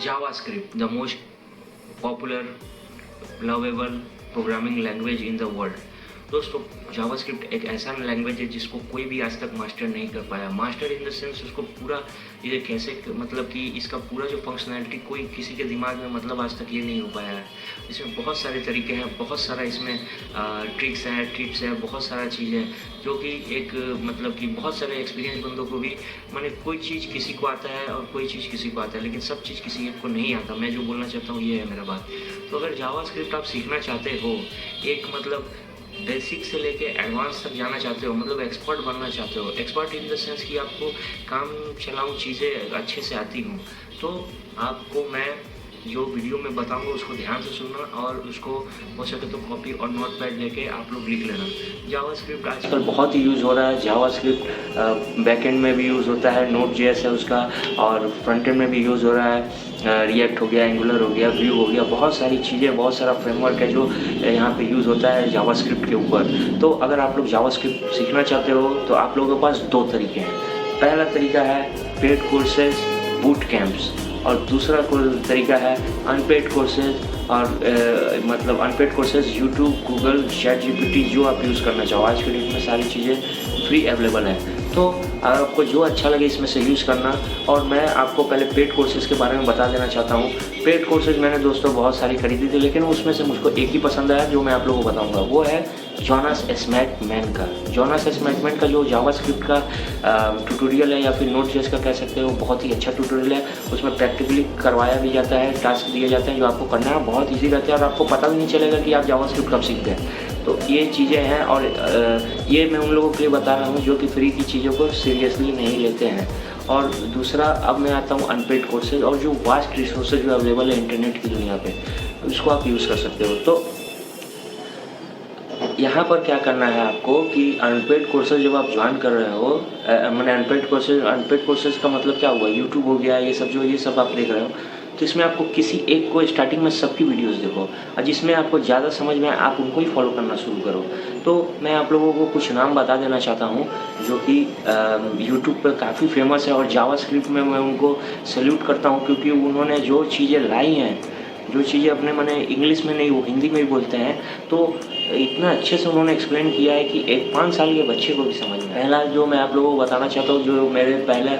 JavaScript, the most popular, lovable programming language in the world। दोस्तों JavaScript एक ऐसा language है जिसको कोई भी आज तक मास्टर नहीं कर पाया। मास्टर इन द सेंस उसको पूरा ये कैसे मतलब कि इसका पूरा जो फंक्शनैलिटी कोई किसी के दिमाग में मतलब आज तक ये नहीं हो पाया है। इसमें बहुत सारे तरीके हैं, बहुत सारा इसमें ट्रिक्स हैं, टिप्स हैं, बहुत सारा चीज़ है जो कि एक मतलब कि बहुत सारे एक्सपीरियंस बंदों को भी माने कोई चीज़ किसी को आता है और कोई चीज़ किसी को आता है, लेकिन सब चीज़ किसी को नहीं आता। मैं जो बोलना चाहता हूँ ये है मेरा बात। तो अगर जावास्क्रिप्ट आप सीखना चाहते हो, एक मतलब बेसिक से लेके एडवांस तक जाना चाहते हो, मतलब एक्सपर्ट बनना चाहते हो, एक्सपर्ट इन द सेंस कि आपको काम चलाऊँ चीज़ें अच्छे से आती हूँ, तो आपको मैं जो वीडियो में बताऊंगा उसको ध्यान से सुनना और उसको हो सके तो कॉपी और नोट पैड लेके आप लोग लिख लेना। जावास्क्रिप्ट आजकल बहुत ही यूज़ हो रहा है। जावास्क्रिप्ट बैकएंड में भी यूज़ होता है, Node.js है उसका, और फ्रंट एंड में भी यूज़ हो रहा है। रिएक्ट हो गया, एंगुलर हो गया, व्यू हो गया, बहुत सारी चीज़ें, बहुत सारा फ्रेमवर्क है जो यहाँ पे यूज़ होता है जावास्क्रिप्ट के ऊपर। तो अगर आप लोग जावास्क्रिप्ट सीखना चाहते हो तो आप लोगों के पास दो तरीके हैं। पहला तरीका है पेड कोर्सेज, बूट कैंप्स, और दूसरा तरीका है अनपेड कोर्सेज और मतलब unpaid courses YouTube, Google, ChatGPT, जो आप यूज़ करना चाहो। आज के डेट में सारी चीज़ें फ्री अवेलेबल हैं, तो आपको जो अच्छा लगे इसमें से यूज़ करना। और मैं आपको पहले पेड कोर्सेज़ के बारे में बता देना चाहता हूँ। पेड कोर्सेज मैंने दोस्तों बहुत सारी खरीदी थी, लेकिन उसमें से मुझको एक ही पसंद आया जो मैं आप लोगों को बताऊँगा, वो है जॉनास स्मैकमैन का। जॉनास स्मैकमैन का जो जावास्क्रिप्ट का ट्यूटोरियल है या फिर Node.js का कह सकते हो, बहुत ही अच्छा ट्यूटोरियल है। उसमें प्रैक्टिकली करवाया भी जाता है, टास्क दिए जाते हैं जो आपको करना है, बहुत ईजी रहता है और आपको पता भी नहीं चलेगा कि आप जावास्क्रिप्ट कब सीख गए। तो ये चीज़ें हैं, और ये मैं उन लोगों के लिए बता रहा हूँ जो कि फ्री की चीज़ों को सीरियसली नहीं लेते हैं। और दूसरा, अब मैं आता हूँ अनपेड कोर्सेज और जो वास्ट रिसोर्सेज जो अवेलेबल है इंटरनेट की दुनिया पे, उसको आप यूज़ कर सकते हो। तो यहाँ पर क्या करना है आपको कि अनपेड कोर्सेज जब आप ज्वाइन कर रहे हो, मैंने अनपेड कोर्सेज का मतलब क्या हुआ, यूट्यूब हो गया, ये सब आप देख रहे हो, तो इसमें आपको किसी एक को स्टार्टिंग में सबकी वीडियोस देखो, और जिसमें आपको ज़्यादा समझ में आप उनको ही फॉलो करना शुरू करो। तो मैं आप लोगों को कुछ नाम बता देना चाहता हूँ जो कि यूट्यूब पर काफ़ी फेमस है, और जावास्क्रिप्ट में मैं उनको सैल्यूट करता हूँ, क्योंकि उन्होंने जो चीज़ें लाई हैं, जो चीज़ें अपने मैंने इंग्लिश में नहीं वो हिंदी में भी बोलते हैं, तो इतना अच्छे से उन्होंने एक्सप्लेन किया है कि एक 5 साल के बच्चे को भी समझ में। पहला जो मैं आप लोगों को बताना चाहता हूँ, जो मेरे पहले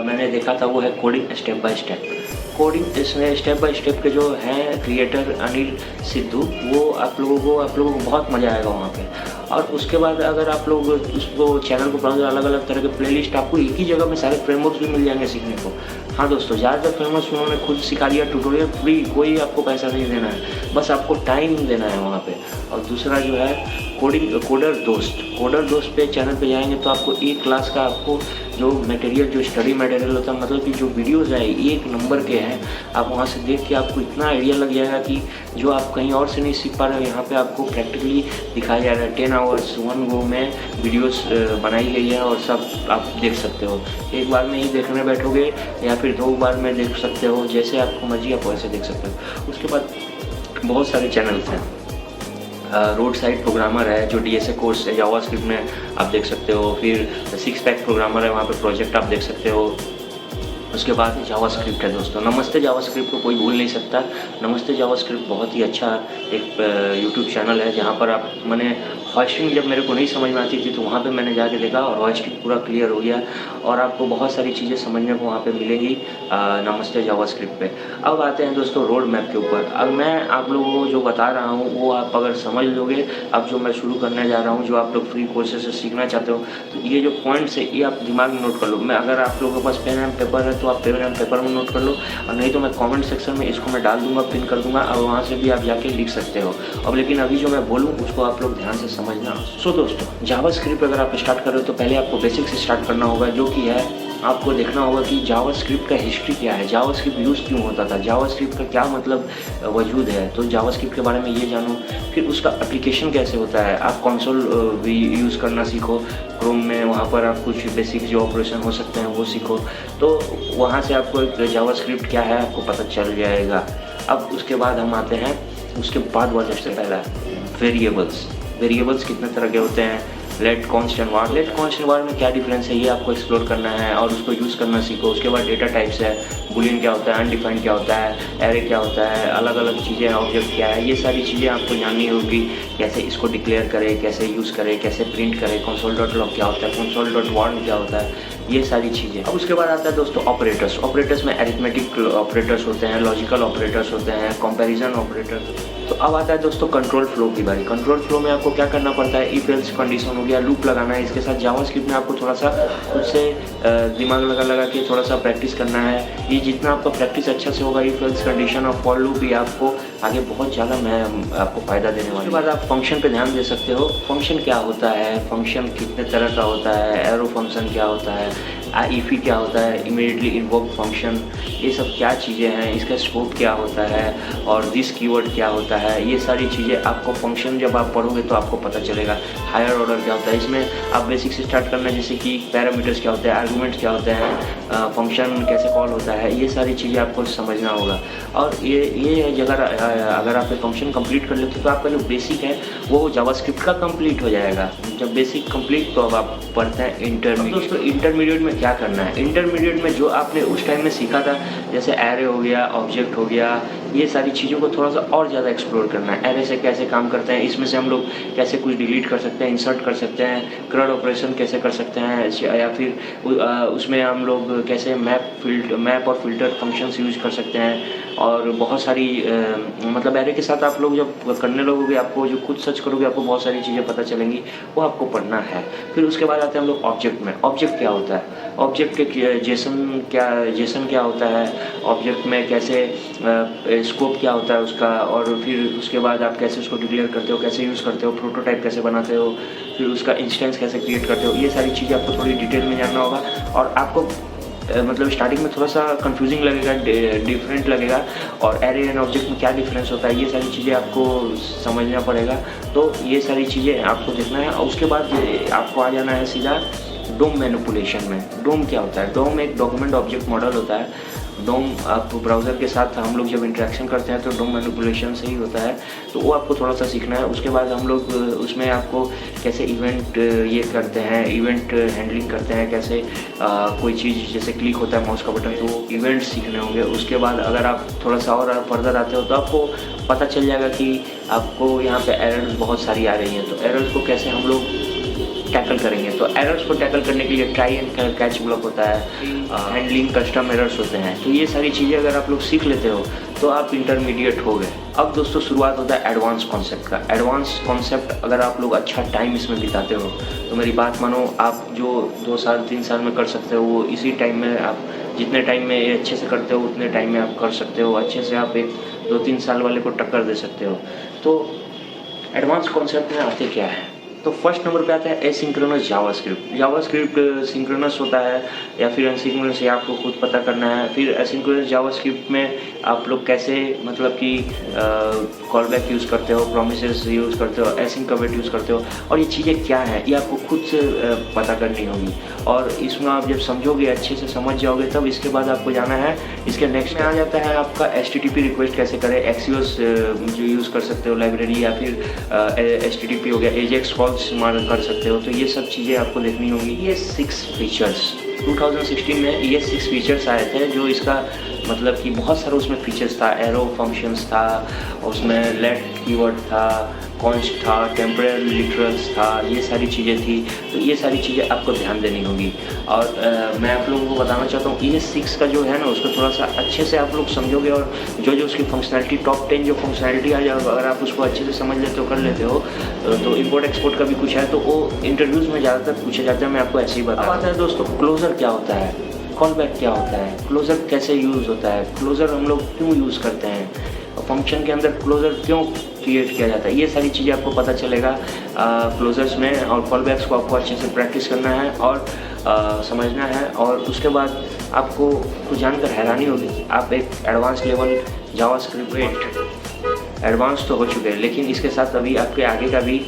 मैंने देखा था, वो है coding step by step. Coding इसमें स्टेप बाय स्टेप के जो हैं क्रिएटर अनिल सिद्धू, वो आप लोगों को बहुत मज़ा आएगा वहाँ पे। और उसके बाद अगर आप लोग उसको चैनल को पढ़ोगे, अलग अलग तरह के प्लेलिस्ट आपको एक ही जगह में सारे फ्रेमवर्क्स भी मिल जाएंगे सीखने को। हाँ दोस्तों, ज़्यादातर फ्रेमवर्क्स उन्होंने खुद सिखा दिया, ट्यूटोरियल फ्री, कोई आपको पैसा नहीं देना है, बस आपको टाइम देना है वहाँ पे। और दूसरा जो है कोडर दोस्त पे चैनल पे जाएंगे तो आपको एक क्लास का आपको जो मटेरियल, जो स्टडी मटेरियल होता है, मतलब कि जो वीडियोस है एक नंबर के हैं, आप वहाँ से देख के आपको इतना आइडिया लग जाएगा कि जो आप कहीं और से नहीं सीख पा रहे हो, यहाँ पे आपको प्रैक्टिकली दिखाया जा रहा है। 10 आवर्स 1 गो में वीडियोस बनाई गई है और सब आप देख सकते हो। एक बार में ही देखने बैठोगे या फिर 2 बार में देख सकते हो, जैसे आपको मर्जी आप वैसे देख सकते हो। उसके बाद बहुत सारे चैनल्स हैं। रोड साइड प्रोग्रामर है जो DSA कोर्स है जावास्क्रिप्ट में आप देख सकते हो। फिर 6 पैक प्रोग्रामर है, वहाँ पे प्रोजेक्ट आप देख सकते हो। उसके बाद जावास्क्रिप्ट है दोस्तों। नमस्ते जावास्क्रिप्ट को कोई भूल नहीं सकता। नमस्ते जावास्क्रिप्ट बहुत ही अच्छा एक यूट्यूब चैनल है, जहाँ पर आप मैंने होस्टिंग जब मेरे को नहीं समझ में आती थी तो वहाँ पे मैंने जाके देखा और होस्टिंग पूरा क्लियर हो गया, और आपको बहुत सारी चीज़ें समझने को वहाँ पे मिलेंगी नमस्ते जावास्क्रिप्ट पे। अब आते हैं दोस्तों रोड मैप के ऊपर। अब मैं आप लोगों को जो बता रहा हूँ वो आप अगर समझ लोगे, अब जो मैं शुरू करने जा रहा हूँ, जो आप लोग फ्री कोर्सेज से सीखना चाहते हो, तो ये जो पॉइंट्स है ये आप दिमाग में नोट कर लो। मैं अगर आप लोगों के पास पेन एंड पेपर है तो आप पेन एंड पेपर में नोट कर लो, और नहीं तो मैं कमेंट सेक्शन में इसको मैं डाल दूंगा, पिन कर दूंगा, और वहाँ से भी आप जाके लिख सकते हो। अब लेकिन अभी जो मैं बोलूँ उसको आप लोग ध्यान से समझना। सो दोस्तों, जावास्क्रिप्ट अगर आप स्टार्ट कर रहे हो तो पहले आपको बेसिक से स्टार्ट करना होगा, जो कि है आपको देखना होगा कि जावास्क्रिप्ट का हिस्ट्री क्या है, जावास्क्रिप्ट यूज़ क्यों होता था, जावास्क्रिप्ट का क्या मतलब वजूद है। तो जावास्क्रिप्ट के बारे में ये जानो। फिर उसका एप्लीकेशन कैसे होता है, आप कंसोल भी यूज़ करना सीखो क्रोम में, वहाँ पर आप कुछ बेसिक जो ऑपरेशन हो सकते हैं वो सीखो। तो वहाँ से आपको जावास्क्रिप्ट क्या है आपको पता चल जाएगा। अब उसके बाद हम आते हैं, उसके बाद वाला सबसे पहला वेरिएबल्स कितने तरह के होते हैं, लेट कॉन्स्टेंट वार में क्या डिफरेंस है ये आपको एक्सप्लोर करना है और उसको यूज़ करना सीखो। उसके बाद डेटा टाइप्स है, बूलियन क्या होता है, अनडिफाइंड क्या होता है, एरे क्या होता है, अलग अलग चीज़ें, ऑब्जेक्ट क्या है, ये सारी चीज़ें आपको जाननी होगी। कैसे इसको डिक्लेयर करें, कैसे यूज़ करें, कैसे प्रिंट करें, कंसोल डॉट लॉग क्या होता है, कंसोल डॉट वार्न क्या होता है, ये सारी चीज़ें। अब उसके बाद आता है दोस्तों ऑपरेटर्स में अरिथमेटिक ऑपरेटर्स होते हैं, लॉजिकल ऑपरेटर्स होते हैं, कंपैरिजन ऑपरेटर्स। तो अब आता है दोस्तों कंट्रोल फ्लो की बारी। कंट्रोल फ्लो में आपको क्या करना पड़ता है, इफ एल्स कंडीशन हो गया, लूप लगाना है। इसके साथ जावास्क्रिप्ट में आपको थोड़ा सा खुद से दिमाग लगा के थोड़ा सा प्रैक्टिस करना है। ये जितना आपका प्रैक्टिस अच्छा से होगा, इफ एल्स कंडीशन और फॉर लूप, ये आपको आगे बहुत ज़्यादा आपको फ़ायदा देने वाला है। उसके बाद आप फंक्शन पे ध्यान दे सकते हो। फंक्शन क्या होता है, फंक्शन कितने तरह का होता है, एरो फंक्शन क्या होता है, IEF क्या होता है, इमीडिएटली इन्वोक फंक्शन, ये सब क्या चीज़ें हैं, इसका स्कोप क्या होता है और दिस कीवर्ड क्या होता है, ये सारी चीज़ें आपको फंक्शन जब आप पढ़ोगे तो आपको पता चलेगा। हायर ऑर्डर क्या होता है, इसमें आप बेसिक से स्टार्ट करना, जैसे कि पैरामीटर्स क्या होते हैं, आर्गूमेंट्स क्या होते हैं, फंक्शन कैसे कॉल होता है, ये सारी चीज़ें आपको समझना होगा। और ये जगह अगर आप फंक्शन कंप्लीट कर लेते हो तो आपका जो बेसिक है वो जावास्क्रिप्ट का कंप्लीट हो जाएगा। जब बेसिक कंप्लीट तो अब आप पढ़ते हैं इंटरमीडिएट। दोस्तों इंटरमीडिएट में क्या करना है, इंटरमीडिएट में जो आपने उस टाइम में सीखा था, जैसे एरे हो गया, ऑब्जेक्ट हो गया, ये सारी चीज़ों को थोड़ा सा और ज़्यादा एक्सप्लोर करना है। एरे से कैसे काम करते हैं, इसमें से हम लोग कैसे कुछ डिलीट कर सकते हैं, इंसर्ट कर सकते हैं, क्रड ऑपरेशन कैसे कर सकते हैं, या फिर उसमें हम लोग कैसे मैप और फिल्टर फंक्शंस यूज कर सकते हैं। और बहुत सारी मतलब एरे के साथ आप लोग जब करने लगोगे, आपको जो खुद सर्च करोगे आपको बहुत सारी चीज़ें पता चलेंगी, वो आपको पढ़ना है। फिर उसके बाद आते हैं हम लोग ऑब्जेक्ट में। ऑब्जेक्ट क्या होता है, ऑब्जेक्ट के जेसन क्या होता है, ऑब्जेक्ट में कैसे स्कोप क्या होता है उसका, और फिर उसके बाद आप कैसे उसको डिक्लेयर करते हो, कैसे यूज़ करते हो, प्रोटोटाइप कैसे बनाते हो, फिर उसका इंस्टेंस कैसे क्रिएट करते हो, ये सारी चीज़ें आपको थोड़ी डिटेल में जानना होगा। और आपको मतलब स्टार्टिंग में थोड़ा सा कंफ्यूजिंग लगेगा, डिफरेंट लगेगा, और एरे एंड ऑब्जेक्ट में क्या डिफरेंस होता है, ये सारी चीज़ें आपको समझना पड़ेगा। तो ये सारी चीज़ें आपको देखना है। और उसके बाद आपको आ जाना है सीधा डोम मैनिपुलेशन में। डोम क्या होता है, डोम एक डॉक्यूमेंट ऑब्जेक्ट मॉडल होता है। डोम आप ब्राउज़र के साथ हम लोग जब इंटरेक्शन करते हैं तो डोम मैनिपुलेशन से ही होता है, तो वो आपको थोड़ा सा सीखना है। उसके बाद हम लोग उसमें आपको कैसे इवेंट ये करते हैं, इवेंट हैंडलिंग करते हैं, कैसे कोई चीज़ जैसे क्लिक होता है माउस का बटन, तो वो इवेंट सीखने होंगे। उसके बाद अगर आप थोड़ा सा और फर्दर आते हो तो आपको पता चल जाएगा कि आपको यहाँ पे एरर्स बहुत सारी आ रही हैं, तो एरर्स को कैसे हम लोग टैकल करेंगे। तो एरर्स को टैकल करने के लिए ट्राई एंड कैच ब्लॉक होता है, हैंडलिंग कस्टम एरर्स होते हैं। तो ये सारी चीज़ें अगर आप लोग सीख लेते हो तो आप इंटरमीडिएट हो गए। अब दोस्तों शुरुआत होता है एडवांस कॉन्सेप्ट का। एडवांस कॉन्सेप्ट अगर आप लोग अच्छा टाइम इसमें बिताते हो तो मेरी बात मानो, आप जो 2 साल 3 साल में कर सकते हो वो इसी टाइम में, आप जितने टाइम में ये अच्छे से करते हो उतने टाइम में आप कर सकते हो। अच्छे से आप एक 2-3 साल वाले को टक्कर दे सकते हो। तो एडवांस कॉन्सेप्ट में आते क्या है, तो फर्स्ट नंबर पे आता है एसिंक्रोनस जावास्क्रिप्ट। जावास्क्रिप्ट सिंक्रोनस होता है या फिर अनसिंक्रोनस, ये आपको खुद पता करना है। फिर एसिंक्रोनस जावास्क्रिप्ट में आप लोग कैसे मतलब कि कॉल बैक यूज़ करते हो, प्रोमिसेस यूज़ करते हो, एसिंक कवेट यूज़ करते हो, और ये चीज़ें क्या है ये आपको खुद से पता करनी होगी। और इसमें आप जब समझोगे, अच्छे से समझ जाओगे, तब इसके बाद आपको जाना है इसके नेक्स्ट में आ जाता है आपका HTTP रिक्वेस्ट कैसे करें। एक्सियोस जो यूज़ कर सकते हो लाइब्रेरी, या फिर HTTP हो गया, एजेक्स कॉल्स कर सकते हो। तो ये सब चीज़ें आपको देखनी होंगी। ये 6 फीचर्स 2016 में ये 6 फीचर्स आए थे, जो इसका मतलब कि बहुत सारा उसमें फीचर्स था। एरो फंक्शंस था, उसमें लेट कीवर्ड था, कॉन्स्ट था, टेम्पररी लिटरल्स था, ये सारी चीज़ें थी। तो ये सारी चीज़ें आपको ध्यान देनी होगी। और मैं आप लोगों को बताना चाहता हूँ, ये 6 का जो है ना, उसको थोड़ा सा अच्छे से आप लोग समझोगे, और जो उसकी फंक्शनैलिटी टॉप 10 जो फंक्शनैलिटी आ जाएगा, अगर आप उसको अच्छे से समझ लेते हो, कर लेते हो, तो इम्पोर्ट एक्सपोर्ट का भी कुछ है, तो वो इंटरव्यूज़ में ज़्यादातर पूछे जाते हैं। मैं आपको ऐसे ही बताता हूँ। दोस्तों क्लोजर क्या होता है, कॉल बैक क्या होता है, क्लोजर कैसे यूज़ होता है, क्लोजर हम लोग क्यों यूज़ करते हैं, फंक्शन के अंदर क्लोजर क्यों क्रिएट किया जाता है, ये सारी चीज़ें आपको पता चलेगा क्लोजर्स में। और कॉल बैक्स को आपको अच्छे से प्रैक्टिस करना है और समझना है। और उसके बाद आपको कुछ जानकर हैरानी होगी, आप एक एडवांस लेवल जावास्क्रिप्ट एडवांस तो हो चुके हैं, लेकिन इसके साथ अभी आपके आगे का भी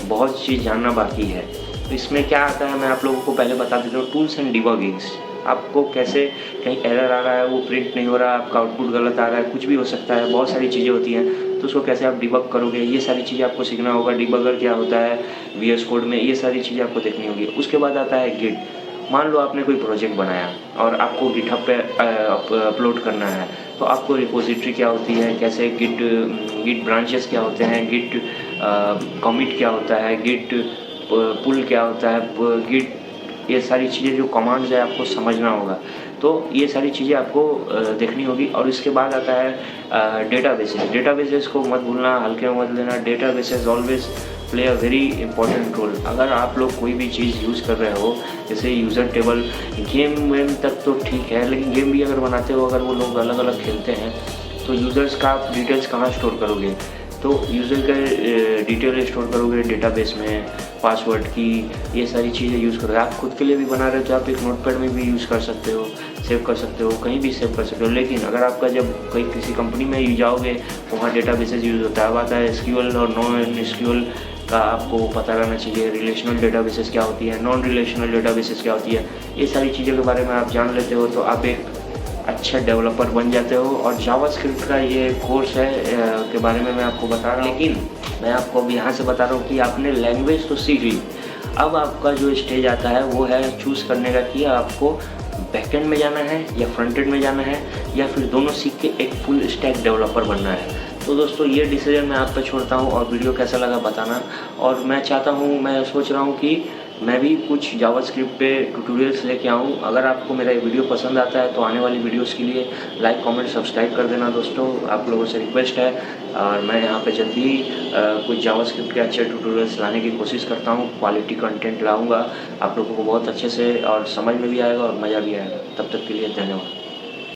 बहुत चीज़ जानना बाकी है। तो इसमें क्या आता है, मैं आप लोगों को पहले बता देता हूँ। Tools and debuggings. आपको कैसे कहीं एरर आ रहा है, वो प्रिंट नहीं हो रहा है, आपका आउटपुट गलत आ रहा है, कुछ भी हो सकता है, बहुत सारी चीज़ें होती हैं। तो उसको कैसे आप डिबग करोगे, ये सारी चीज़ें आपको सीखना होगा। डिबगर क्या होता है VS कोड में, ये सारी चीज़ें आपको देखनी होगी। उसके बाद आता है गिट। मान लो आपने कोई प्रोजेक्ट बनाया और आपको गिटहब पे अपलोड करना है, तो आपको रिपोजिटरी क्या होती है, कैसे गिट ब्रांचेस क्या होते हैं, गिट कमिट क्या होता है, गिट पुल क्या होता है, गिट, ये सारी चीज़ें जो कमांड्स है आपको समझना होगा। तो ये सारी चीज़ें आपको देखनी होगी। और इसके बाद आता है डेटाबेसेस। डेटाबेसेस को मत भूलना, हल्के में मत लेना। Databases always play a very important role. अगर आप लोग कोई भी चीज़ यूज़ कर रहे हो, जैसे यूज़र टेबल, गेम वेम तक तो ठीक है, लेकिन गेम भी अगर बनाते हो, अगर वो लोग अलग अलग खेलते हैं, तो यूज़र्स का आप डिटेल्स कहाँ स्टोर करोगे? तो यूज़र का डिटेल स्टोर करोगे डेटाबेस में, पासवर्ड की, ये सारी चीज़ें यूज़ करोगे। आप खुद के लिए भी बना रहे हो तो आप एक नोटपैड में भी यूज़ कर सकते हो, सेव कर सकते हो, कहीं भी सेव कर सकते हो। लेकिन अगर आपका जब कहीं किसी कंपनी में जाओगे, वहाँ डेटाबेसेस यूज़ होता है। अब आता है SQL और नॉन SQL का आपको पता रहना चाहिए। रिलेशनल डेटाबेसेस क्या होती है, नॉन रिलेशनल डेटाबेसेस क्या होती है, ये सारी चीज़ों के बारे में आप जान लेते हो तो आप एक अच्छे डेवलपर बन जाते हो। और जावास्क्रिप्ट का ये कोर्स है के बारे में मैं आपको बता रहा हूँ, लेकिन मैं आपको अब यहाँ से बता रहा हूँ कि आपने लैंग्वेज तो सीख ली। अब आपका जो स्टेज आता है वो है चूज़ करने का कि आपको बैकएंड में जाना है या फ्रंट एंड में जाना है, या फिर दोनों सीख के एक फुल स्टैक डेवलपर बनना है। तो दोस्तों ये डिसीजन मैं आप पे छोड़ता हूँ, और वीडियो कैसा लगा बताना। और मैं चाहता हूँ, मैं सोच रहा हूँ कि मैं भी कुछ जावास्क्रिप्ट पे ट्यूटोरियल्स लेके आऊँ। अगर आपको मेरा ये वीडियो पसंद आता है तो आने वाली वीडियोस के लिए लाइक, कमेंट, सब्सक्राइब कर देना दोस्तों, आप लोगों से रिक्वेस्ट है। और मैं यहाँ पे जल्दी ही कुछ जावास्क्रिप्ट के अच्छे ट्यूटोरियल्स लाने की कोशिश करता हूँ। क्वालिटी कंटेंट लाऊँगा, आप लोगों को बहुत अच्छे से और समझ में भी आएगा और मज़ा भी आएगा। तब तक के लिए धन्यवाद।